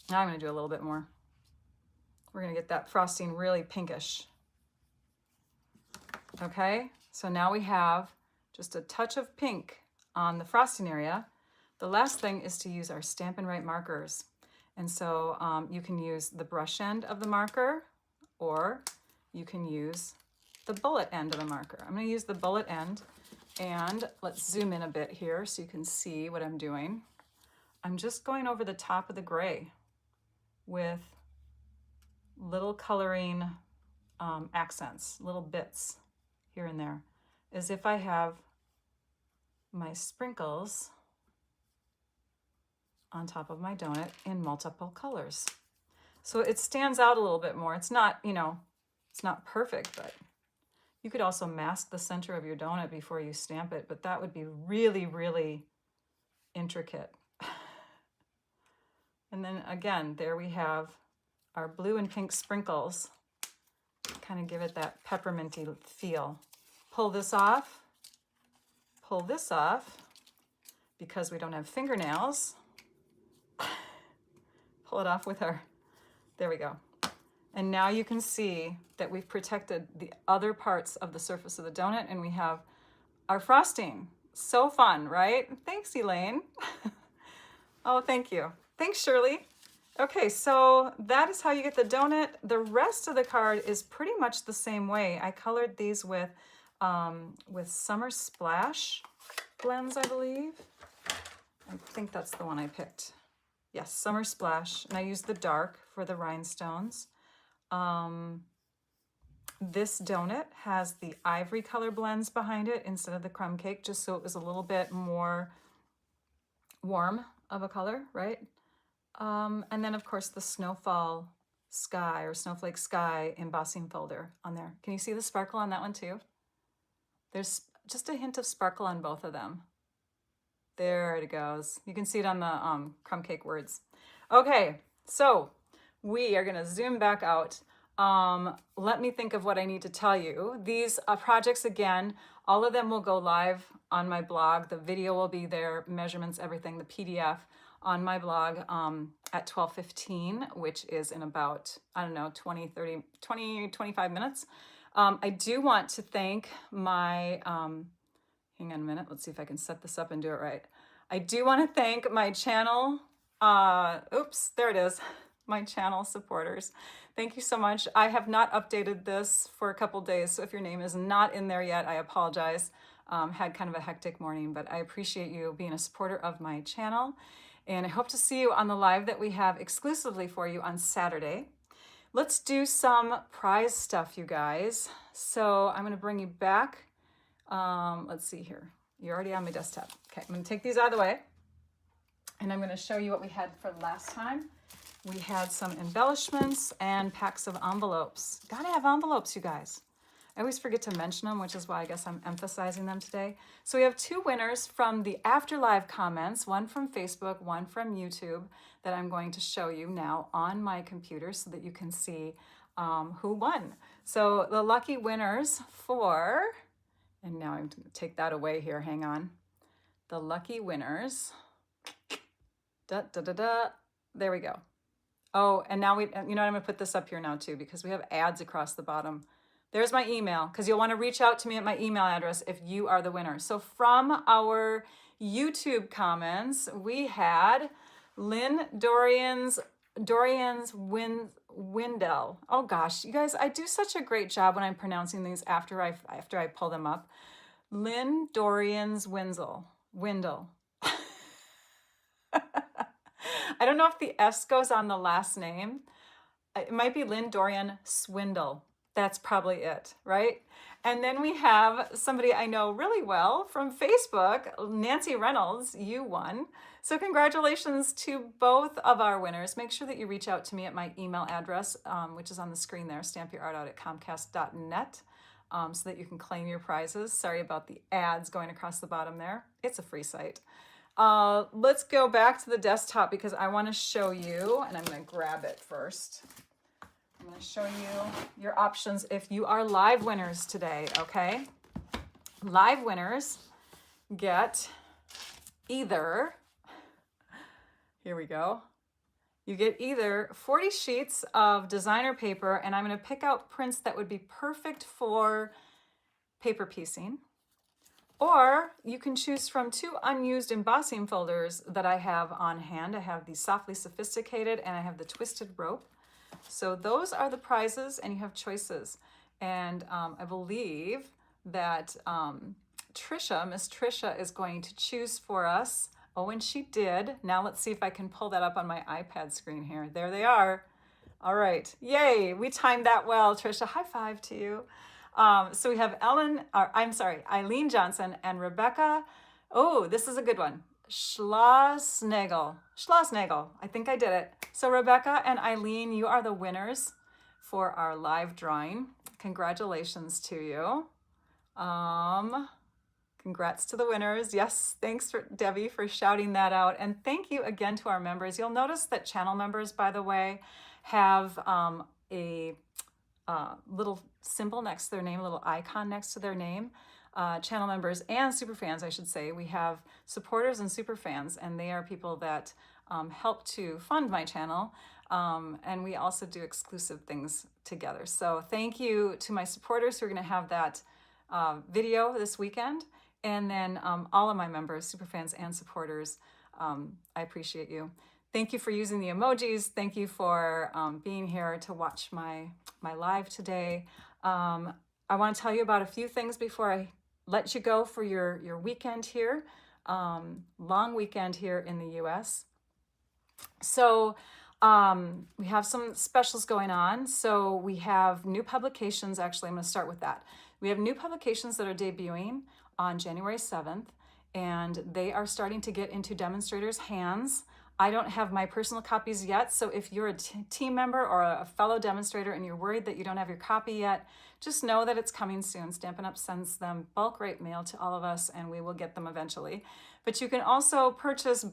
Now I'm going to do a little bit more. We're going to get that frosting really pinkish. Okay, so now we have just a touch of pink on the frosting area. The last thing is to use our Stampin' Right markers. And so you can use the brush end of the marker, or you can use the bullet end of the marker. I'm going to use the bullet end, and let's zoom in a bit here so you can see what I'm doing. I'm just going over the top of the gray with little coloring accents, little bits here and there, as if I have my sprinkles on top of my donut in multiple colors. So it stands out a little bit more. It's not, you know, it's not perfect, but you could also mask the center of your donut before you stamp it, but that would be really, really intricate. And then again, there we have our blue and pink sprinkles. Kind of give it that pepperminty feel. Pull this off, because we don't have fingernails. Pull it off with our, there we go. And now you can see that we've protected the other parts of the surface of the donut, and we have our frosting. So fun, right? Thanks, Elaine. Oh, thank you. Thanks, Shirley. Okay, so that is how you get the donut. The rest of the card is pretty much the same way. I colored these with Summer Splash blends, I believe. I think that's the one I picked. Yes, Summer Splash, and I used the dark for the rhinestones. This donut has the ivory color blends behind it instead of the crumb cake, just so it was a little bit more warm of a color, right? And then of course the Snowfall Sky or Snowflake Sky embossing folder on there. Can you see the sparkle on that one too? There's just a hint of sparkle on both of them. There it goes. You can see it on the crumb cake words. Okay, so we are gonna zoom back out. Let me think of what I need to tell you. These projects, again, all of them will go live on my blog. The video will be there, measurements, everything, the PDF on my blog at 12:15, which is in about, I don't know, 25 minutes. I do want to thank my, hang on a minute, let's see if I can set this up and do it right. I do want to thank my channel, oops, there it is, my channel supporters. Thank you so much. I have not updated this for a couple days, so if your name is not in there yet, I apologize. Had kind of a hectic morning, but I appreciate you being a supporter of my channel. And I hope to see you on the live that we have exclusively for you on Saturday. Let's do some prize stuff, you guys. So I'm going to bring you back. Let's see here. You're already on my desktop. Okay, I'm going to take these out of the way. And I'm going to show you what we had for last time. We had some embellishments and packs of envelopes. Gotta have envelopes, you guys. I always forget to mention them, which is why I guess I'm emphasizing them today. So we have two winners from the After Live comments, one from Facebook, one from YouTube, that I'm going to show you now on my computer so that you can see who won. So the lucky winners for, and now I'm going to take that away here, hang on. The lucky winners, there we go. Oh, and now you know what, I'm going to put this up here now too, because we have ads across the bottom. There's my email, because you'll want to reach out to me at my email address if you are the winner. So from our YouTube comments, we had Lynn Dorian's Windell. Oh gosh, you guys, I do such a great job when I'm pronouncing these after I pull them up. Lynn Dorian's Windell. I don't know if the S goes on the last name. It might be Lynn Dorian Swindle. That's probably it, right? And then we have somebody I know really well from Facebook, Nancy Reynolds, you won. So congratulations to both of our winners. Make sure that you reach out to me at my email address, which is on the screen there, stampyourartout@comcast.net, so that you can claim your prizes. Sorry about the ads going across the bottom there. It's a free site. Let's go back to the desktop because I want to show you, and I'm going to grab it first. I'm going to show you your options if you are live winners today, okay? Live winners get either, here we go, you get either 40 sheets of designer paper, and I'm going to pick out prints that would be perfect for paper piecing, or you can choose from 2 unused embossing folders that I have on hand. I have the Softly Sophisticated and I have the Twisted Rope. So those are the prizes, and you have choices. And I believe that Miss Trisha is going to choose for us. Oh, and she did. Now let's see if I can pull that up on my iPad screen here. There they are. All right. Yay. We timed that well, Trisha. High five to you. So we have Eileen Johnson and Rebecca. Oh, this is a good one. Schlossnagel. I think I did it. So Rebecca and Eileen, you are the winners for our live drawing. Congratulations to you. Congrats to the winners. Yes, thanks for Debbie for shouting that out. And thank you again to our members. You'll notice that channel members, by the way, have a little symbol next to their name, a little icon next to their name. Channel members and superfans, I should say. We have supporters and superfans, and they are people that help to fund my channel. And we also do exclusive things together. So thank you to my supporters who are going to have that video this weekend. And then all of my members, superfans and supporters, I appreciate you. Thank you for using the emojis. Thank you for being here to watch my live today. I want to tell you about a few things before I let you go for your weekend here, long weekend here in the US. So we have some specials going on. So we have new publications. Actually, I'm going to start with that. We have new publications that are debuting on January 7th, and they are starting to get into demonstrators' hands. I don't have my personal copies yet, so if you're a team member or a fellow demonstrator and you're worried that you don't have your copy yet, just know that it's coming soon. Stampin' Up! Sends them bulk rate mail to all of us, and we will get them eventually. But you can also purchase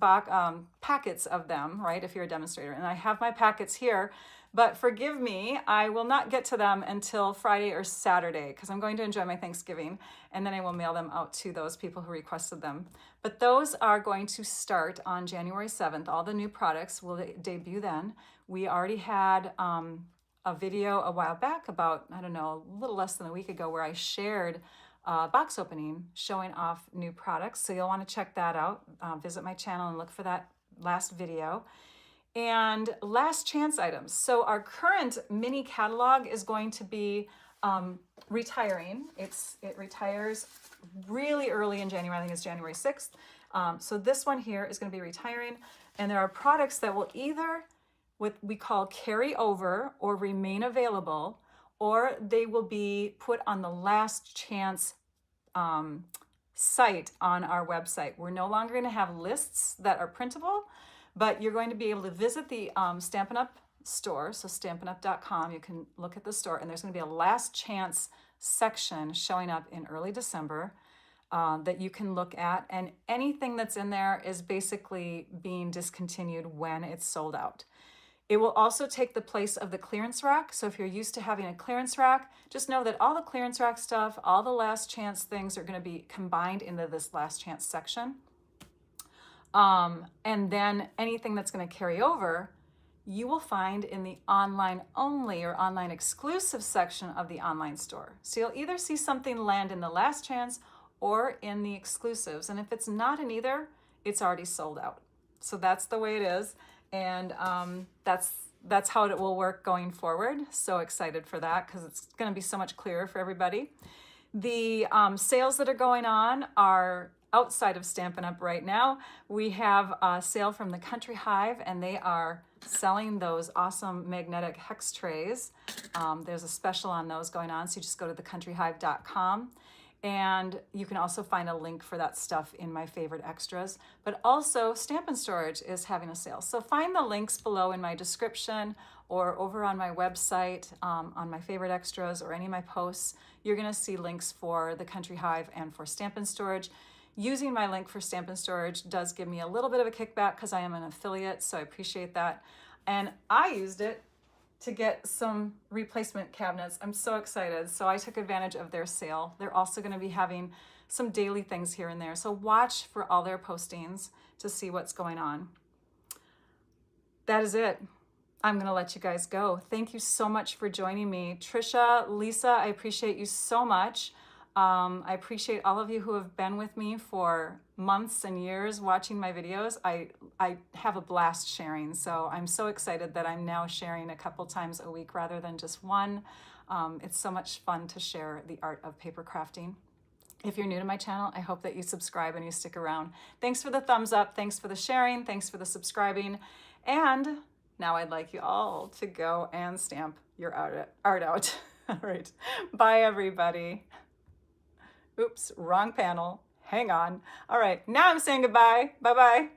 packets of them, right, if you're a demonstrator. And I have my packets here, but forgive me, I will not get to them until Friday or Saturday because I'm going to enjoy my Thanksgiving, and then I will mail them out to those people who requested them. But those are going to start on January 7th. All the new products will debut then. We already had a video a while back about, I don't know, a little less than a week ago where I shared box opening showing off new products. So you'll want to check that out. Visit my channel and look for that last video. And last chance items. So our current mini catalog is going to be retiring. It retires really early in January. I think it's January 6th. So this one here is going to be retiring. And there are products that will either what we call carry over or remain available, or they will be put on the last chance site on our website. We're no longer going to have lists that are printable, but you're going to be able to visit the Stampin' Up! Store, so stampinup.com. You can look at the store, and there's going to be a last chance section showing up in early December that you can look at, and anything that's in there is basically being discontinued when it's sold out. It will also take the place of the clearance rack. So if you're used to having a clearance rack, just know that all the clearance rack stuff, all the last chance things are going to be combined into this last chance section. And then anything that's going to carry over, you will find in the online only or online exclusive section of the online store. So you'll either see something land in the last chance or in the exclusives. And if it's not in either, it's already sold out. So that's the way it is. And that's how it will work going forward. So excited for that because it's going to be so much clearer for everybody. The sales that are going on are outside of Stampin' Up! Right now. We have a sale from the Country Hive, and they are selling those awesome magnetic hex trays. There's a special on those going on, so you just go to thecountryhive.com. And you can also find a link for that stuff in my favorite extras. But also Stampin' Storage is having a sale. So find the links below in my description or over on my website, on my favorite extras or any of my posts. You're gonna see links for the Country Hive and for Stampin' Storage. Using my link for Stampin' Storage does give me a little bit of a kickback because I am an affiliate, so I appreciate that. And I used it to get some replacement cabinets. I'm so excited. So I took advantage of their sale. They're also going to be having some daily things here and there. So watch for all their postings to see what's going on. That is it. I'm going to let you guys go. Thank you so much for joining me. Trisha, Lisa, I appreciate you so much. I appreciate all of you who have been with me for months and years watching my videos. I have a blast sharing, so I'm so excited that I'm now sharing a couple times a week rather than just one. It's so much fun to share the art of paper crafting. If you're new to my channel, I hope that you subscribe and you stick around. Thanks for the thumbs up, thanks for the sharing, thanks for the subscribing, and now I'd like you all to go and stamp your art out. All right, bye everybody. Oops, wrong panel. Hang on. All right, now I'm saying goodbye. Bye-bye.